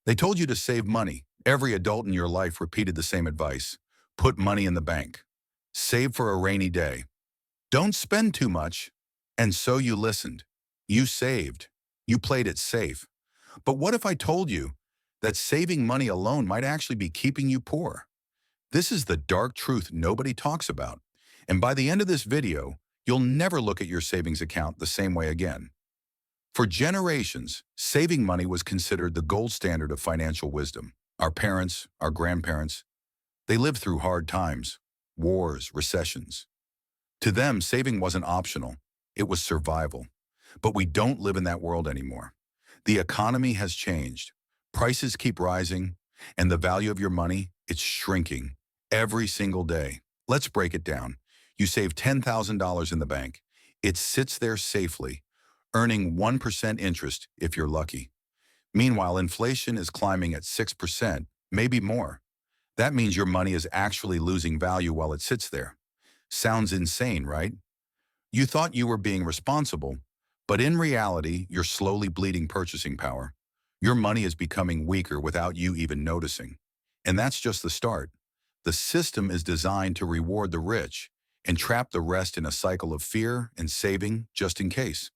They told you to save money. Every adult in your life repeated the same advice. Put money in the bank. Save for a rainy day. Don't spend too much. And so you listened. You saved. You played it safe. But what if I told you that saving money alone might actually be keeping you poor? This is the dark truth nobody talks about. And by the end of this video, you'll never look at your savings account the same way again. For generations, saving money was considered the gold standard of financial wisdom. Our parents, our grandparents, they lived through hard times, wars, recessions. To them, saving wasn't optional. It was survival. But we don't live in that world anymore. The economy has changed. Prices keep rising, and the value of your money, it's shrinking every single day. Let's break it down. You save $10,000 in the bank. It sits there safely, earning 1% interest if you're lucky. Meanwhile, inflation is climbing at 6%, maybe more. That means your money is actually losing value while it sits there. Sounds insane, right? You thought you were being responsible, but in reality, you're slowly bleeding purchasing power. Your money is becoming weaker without you even noticing. And that's just the start. The system is designed to reward the rich and trap the rest in a cycle of fear and saving just in case.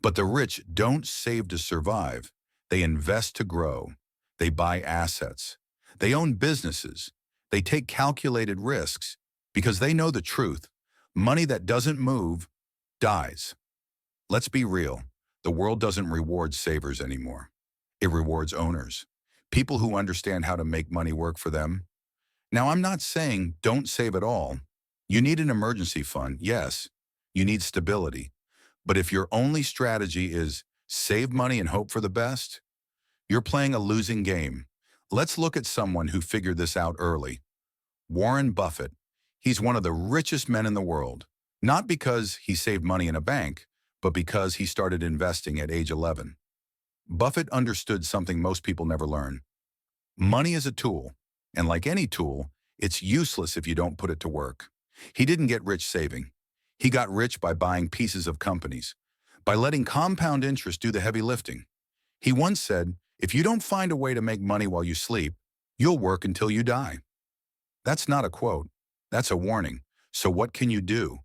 But the rich don't save to survive. They invest to grow. They buy assets. They own businesses. They take calculated risks because they know the truth. Money that doesn't move dies. Let's be real. The world doesn't reward savers anymore. It rewards owners, people who understand how to make money work for them. Now, I'm not saying don't save at all. You need an emergency fund, yes. You need stability. But if your only strategy is save money and hope for the best, you're playing a losing game. Let's look at someone who figured this out early. Warren Buffett. He's one of the richest men in the world, not because he saved money in a bank, but because he started investing at age 11. Buffett understood something most people never learn. Money is a tool, and like any tool, it's useless if you don't put it to work. He didn't get rich saving. He got rich by buying pieces of companies, by letting compound interest do the heavy lifting. He once said, if you don't find a way to make money while you sleep, you'll work until you die. That's not a quote. That's a warning. So what can you do?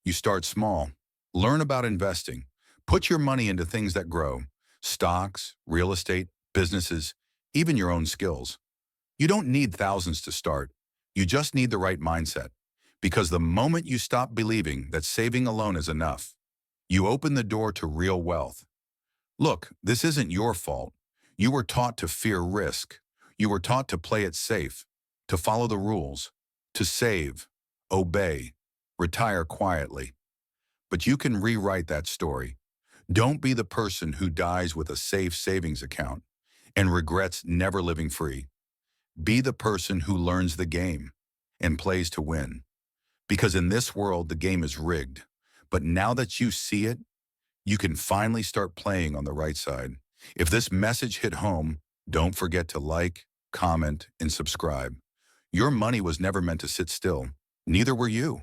You start small. Learn about investing. Put your money into things that grow. Stocks, real estate, businesses, even your own skills. You don't need thousands to start. You just need the right mindset. Because the moment you stop believing that saving alone is enough, you open the door to real wealth. Look, this isn't your fault. You were taught to fear risk. You were taught to play it safe, to follow the rules, to save, obey, retire quietly. But you can rewrite that story. Don't be the person who dies with a safe savings account and regrets never living free. Be the person who learns the game and plays to win. Because in this world, the game is rigged. But now that you see it, you can finally start playing on the right side. If this message hit home, don't forget to like, comment, and subscribe. Your money was never meant to sit still. Neither were you.